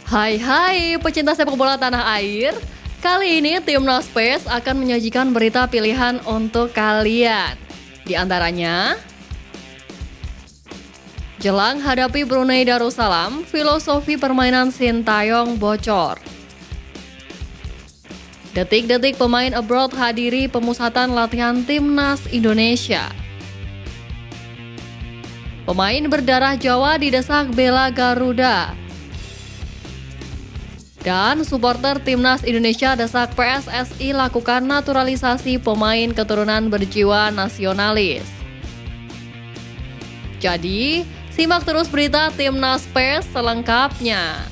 Hai pecinta sepak bola tanah air. Kali ini Timnas PES akan menyajikan berita pilihan untuk kalian. Di antaranya, jelang hadapi Brunei Darussalam, filosofi permainan Sintayong bocor. Detik-detik pemain abroad hadiri pemusatan latihan Timnas Indonesia. Pemain berdarah Jawa didesak bela Garuda. Dan supporter Timnas Indonesia desak PSSI lakukan naturalisasi pemain keturunan berjiwa nasionalis. Jadi, simak terus berita Timnas PES selengkapnya.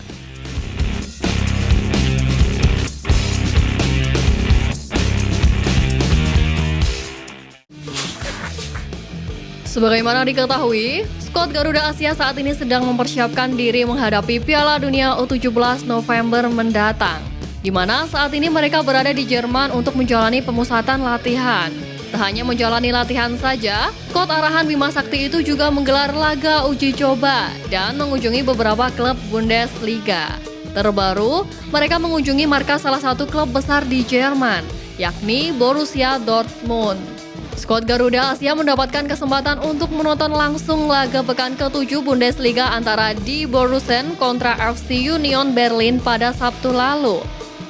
Sebagaimana diketahui, skuad Garuda Asia saat ini sedang mempersiapkan diri menghadapi Piala Dunia U17 November mendatang, di mana saat ini mereka berada di Jerman untuk menjalani pemusatan latihan. Tak hanya menjalani latihan saja, skuad arahan Bima Sakti itu juga menggelar laga uji coba dan mengunjungi beberapa klub Bundesliga. Terbaru, mereka mengunjungi markas salah satu klub besar di Jerman, yakni Borussia Dortmund. Skuad Garuda Asia mendapatkan kesempatan untuk menonton langsung laga pekan ke-7 Bundesliga antara Die Borussen kontra FC Union Berlin pada Sabtu lalu.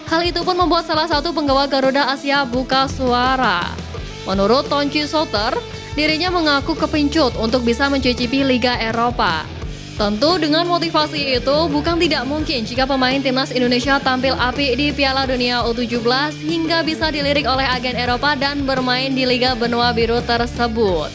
Hal itu pun membuat salah satu penggawa Garuda Asia buka suara. Menurut Tonci Soter, dirinya mengaku kepincut untuk bisa mencicipi Liga Eropa. Tentu dengan motivasi itu bukan tidak mungkin jika pemain Timnas Indonesia tampil apik di Piala Dunia U17 hingga bisa dilirik oleh agen Eropa dan bermain di Liga Benua Biru tersebut.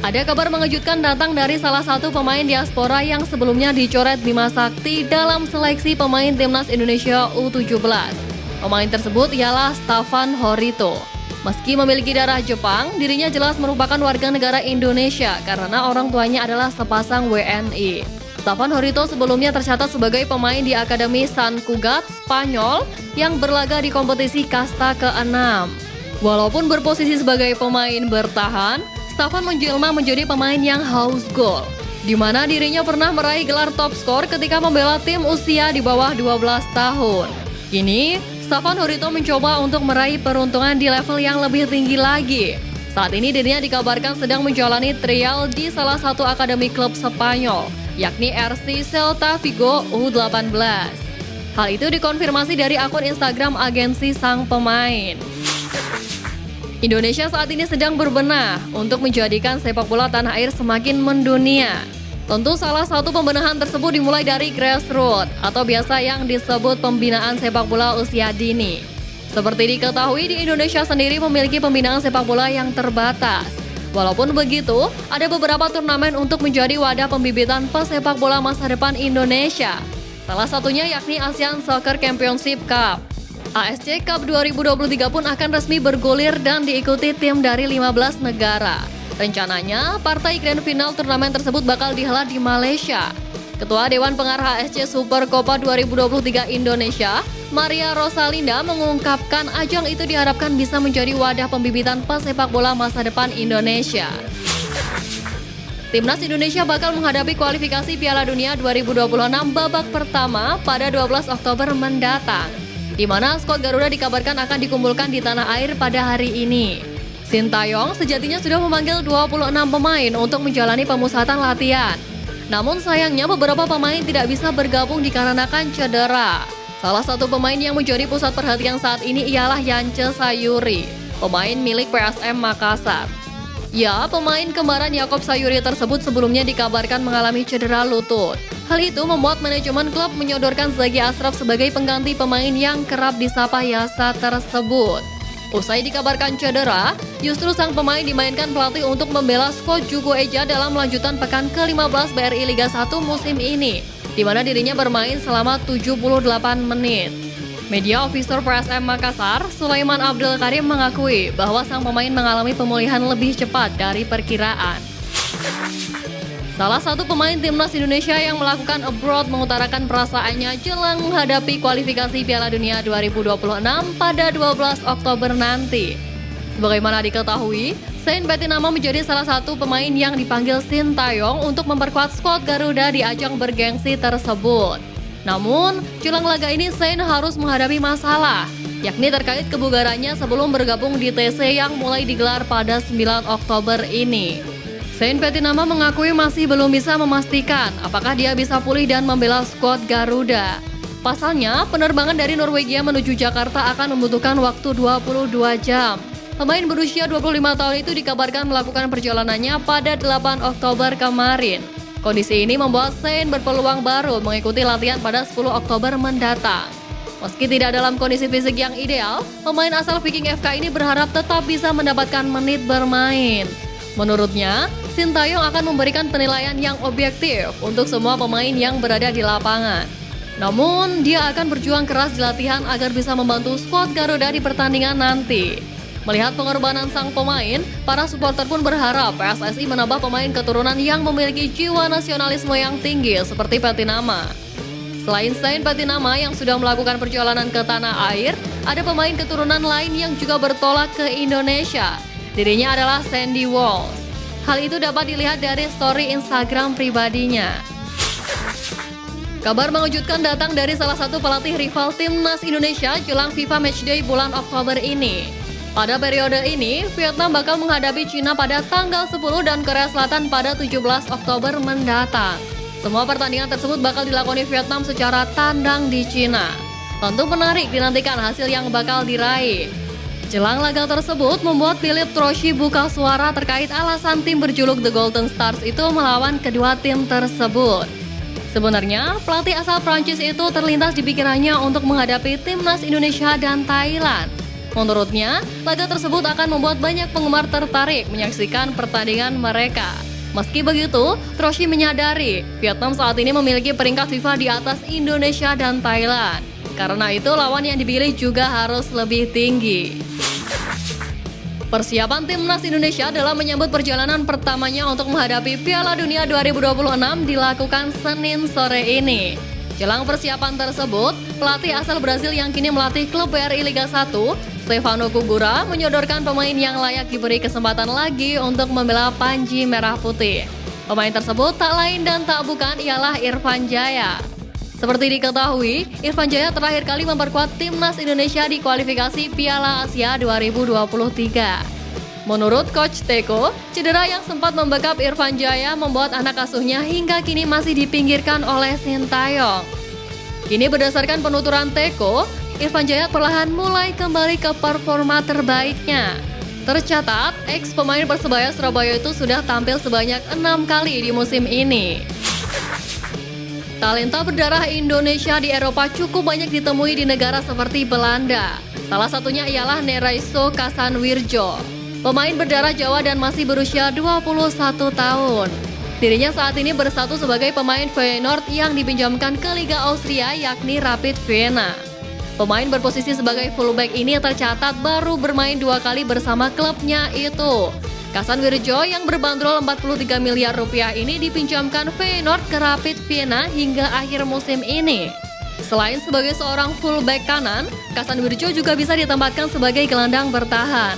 Ada kabar mengejutkan datang dari salah satu pemain diaspora yang sebelumnya dicoret Bima Sakti dalam seleksi pemain Timnas Indonesia U17. Pemain tersebut ialah Staffan Horito. Meski memiliki darah Jepang, dirinya jelas merupakan warga negara Indonesia karena orang tuanya adalah sepasang WNI. Staffan Horito sebelumnya tercatat sebagai pemain di Akademi San Cugat, Spanyol yang berlaga di kompetisi kasta ke-6. Walaupun berposisi sebagai pemain bertahan, Staffan menjelma menjadi pemain yang haus gol, di mana dirinya pernah meraih gelar top skor ketika membela tim usia di bawah 12 tahun. Kini, Staffan Horito mencoba untuk meraih peruntungan di level yang lebih tinggi lagi. Saat ini dirinya dikabarkan sedang menjalani trial di salah satu akademi klub Spanyol, yakni RC Celta Vigo U18. Hal itu dikonfirmasi dari akun Instagram agensi sang pemain. Indonesia saat ini sedang berbenah untuk menjadikan sepak bola tanah air semakin mendunia. Tentu salah satu pembenahan tersebut dimulai dari grassroots atau biasa yang disebut pembinaan sepak bola usia dini. Seperti diketahui di Indonesia sendiri memiliki pembinaan sepak bola yang terbatas. Walaupun begitu, ada beberapa turnamen untuk menjadi wadah pembibitan pesepak bola masa depan Indonesia. Salah satunya yakni ASEAN Soccer Championship Cup. ASC Cup 2023 pun akan resmi bergulir dan diikuti tim dari 15 negara. Rencananya, partai grand final turnamen tersebut bakal dihelat di Malaysia. Ketua Dewan Pengarah ASC Super Copa 2023 Indonesia, Maria Rosalinda mengungkapkan ajang itu diharapkan bisa menjadi wadah pembibitan pesepak bola masa depan Indonesia. Timnas Indonesia bakal menghadapi kualifikasi Piala Dunia 2026 babak pertama pada 12 Oktober mendatang, di mana skuad Garuda dikabarkan akan dikumpulkan di tanah air pada hari ini. Sintayong sejatinya sudah memanggil 26 pemain untuk menjalani pemusatan latihan. Namun sayangnya beberapa pemain tidak bisa bergabung dikarenakan cedera. Salah satu pemain yang menjadi pusat perhatian saat ini ialah Yance Sayuri, pemain milik PSM Makassar. Ya, pemain kembaran Yakob Sayuri tersebut sebelumnya dikabarkan mengalami cedera lutut. Hal itu membuat manajemen klub menyodorkan Zaki Ashraf sebagai pengganti pemain yang kerap disapa Yasa tersebut. Usai dikabarkan cedera, justru sang pemain dimainkan pelatih untuk membela skuad Jugo Eja dalam lanjutan pekan ke-15 BRI Liga 1 musim ini, di mana dirinya bermain selama 78 menit. Media officer PSM Makassar, Sulaiman Abdul Karim mengakui bahwa sang pemain mengalami pemulihan lebih cepat dari perkiraan. Salah satu pemain Timnas Indonesia yang melakukan abroad mengutarakan perasaannya jelang menghadapi kualifikasi Piala Dunia 2026 pada 12 Oktober nanti. Sebagaimana diketahui, Sain Patinama menjadi salah satu pemain yang dipanggil Sintayong untuk memperkuat skuad Garuda di ajang bergengsi tersebut. Namun, jelang laga ini Sain harus menghadapi masalah, yakni terkait kebugarannya sebelum bergabung di TC yang mulai digelar pada 9 Oktober ini. Sain Patinama mengakui masih belum bisa memastikan apakah dia bisa pulih dan membela skuad Garuda. Pasalnya, penerbangan dari Norwegia menuju Jakarta akan membutuhkan waktu 22 jam. Pemain berusia 25 tahun itu dikabarkan melakukan perjalanannya pada 8 Oktober kemarin. Kondisi ini membuat Sain berpeluang baru mengikuti latihan pada 10 Oktober mendatang. Meski tidak dalam kondisi fisik yang ideal, pemain asal Viking FK ini berharap tetap bisa mendapatkan menit bermain. Menurutnya, Sintayong akan memberikan penilaian yang objektif untuk semua pemain yang berada di lapangan. Namun, dia akan berjuang keras di latihan agar bisa membantu skuad Garuda di pertandingan nanti. Melihat pengorbanan sang pemain, para supporter pun berharap PSSI menambah pemain keturunan yang memiliki jiwa nasionalisme yang tinggi seperti Patinama. Selain Sain Patinama yang sudah melakukan perjalanan ke tanah air, ada pemain keturunan lain yang juga bertolak ke Indonesia. Dirinya adalah Sandy Walsh. Hal itu dapat dilihat dari story Instagram pribadinya. Kabar mengejutkan datang dari salah satu pelatih rival timnas Indonesia jelang FIFA Matchday bulan Oktober ini. Pada periode ini, Vietnam bakal menghadapi Cina pada tanggal 10 dan Korea Selatan pada 17 Oktober mendatang. Semua pertandingan tersebut bakal dilakoni Vietnam secara tandang di Cina. Tentu menarik dinantikan hasil yang bakal diraih. Jelang laga tersebut membuat Philippe Trouchy buka suara terkait alasan tim berjuluk The Golden Stars itu melawan kedua tim tersebut. Sebenarnya, pelatih asal Prancis itu terlintas di pikirannya untuk menghadapi timnas Indonesia dan Thailand. Menurutnya, laga tersebut akan membuat banyak penggemar tertarik menyaksikan pertandingan mereka. Meski begitu, Trouchy menyadari Vietnam saat ini memiliki peringkat FIFA di atas Indonesia dan Thailand. Karena itu, lawan yang dipilih juga harus lebih tinggi. Persiapan timnas Indonesia dalam menyambut perjalanan pertamanya untuk menghadapi Piala Dunia 2026 dilakukan Senin sore ini. Jelang persiapan tersebut, pelatih asal Brasil yang kini melatih klub BRI Liga 1, Stefano Kugura, menyodorkan pemain yang layak diberi kesempatan lagi untuk membela Panji Merah Putih. Pemain tersebut tak lain dan tak bukan ialah Irfan Jaya. Seperti diketahui, Irfan Jaya terakhir kali memperkuat timnas Indonesia di kualifikasi Piala Asia 2023. Menurut Coach Teko, cedera yang sempat membekap Irfan Jaya membuat anak asuhnya hingga kini masih dipinggirkan oleh Sintayong. Kini berdasarkan penuturan Teko, Irfan Jaya perlahan mulai kembali ke performa terbaiknya. Tercatat, ex-pemain Persebaya Surabaya itu sudah tampil sebanyak 6 kali di musim ini. Talenta berdarah Indonesia di Eropa cukup banyak ditemui di negara seperti Belanda. Salah satunya ialah Neraiso Kasanwirjo, pemain berdarah Jawa dan masih berusia 21 tahun. Dirinya saat ini bersatu sebagai pemain Feyenoord yang dipinjamkan ke Liga Austria yakni Rapid Vienna. Pemain berposisi sebagai fullback ini tercatat baru bermain 2 kali bersama klubnya itu. Kasanwirjo yang berbanderol 43 miliar rupiah ini dipinjamkan Feyenoord ke Rapid Vienna hingga akhir musim ini. Selain sebagai seorang fullback kanan, Kasanwirjo juga bisa ditempatkan sebagai gelandang bertahan.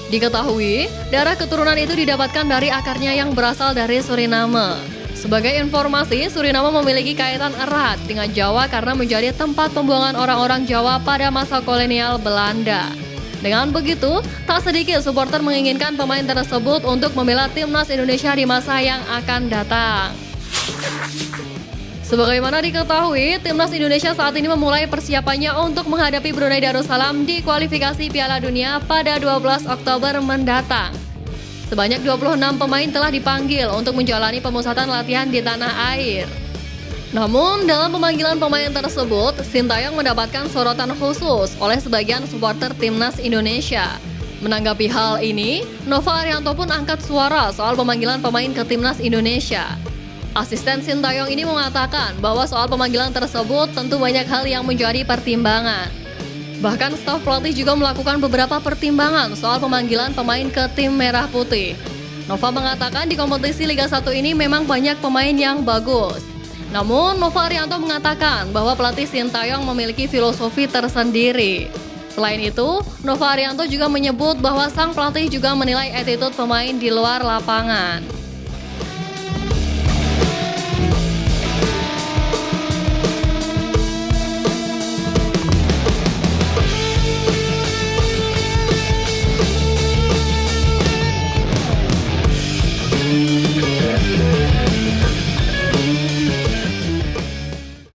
Diketahui, darah keturunan itu didapatkan dari akarnya yang berasal dari Suriname. Sebagai informasi, Suriname memiliki kaitan erat dengan Jawa karena menjadi tempat pembuangan orang-orang Jawa pada masa kolonial Belanda. Dengan begitu, tak sedikit supporter menginginkan pemain tersebut untuk membela timnas Indonesia di masa yang akan datang. Sebagaimana diketahui, timnas Indonesia saat ini memulai persiapannya untuk menghadapi Brunei Darussalam di kualifikasi Piala Dunia pada 12 Oktober mendatang. Sebanyak 26 pemain telah dipanggil untuk menjalani pemusatan latihan di tanah air. Namun, dalam pemanggilan pemain tersebut, Sintayong mendapatkan sorotan khusus oleh sebagian supporter timnas Indonesia. Menanggapi hal ini, Nova Arianto pun angkat suara soal pemanggilan pemain ke timnas Indonesia. Asisten Sintayong ini mengatakan bahwa soal pemanggilan tersebut tentu banyak hal yang menjadi pertimbangan. Bahkan staf pelatih juga melakukan beberapa pertimbangan soal pemanggilan pemain ke tim Merah Putih. Nova mengatakan di kompetisi Liga 1 ini memang banyak pemain yang bagus. Namun, Nova Arianto mengatakan bahwa pelatih Sintayong memiliki filosofi tersendiri. Selain itu, Nova Arianto juga menyebut bahwa sang pelatih juga menilai attitude pemain di luar lapangan.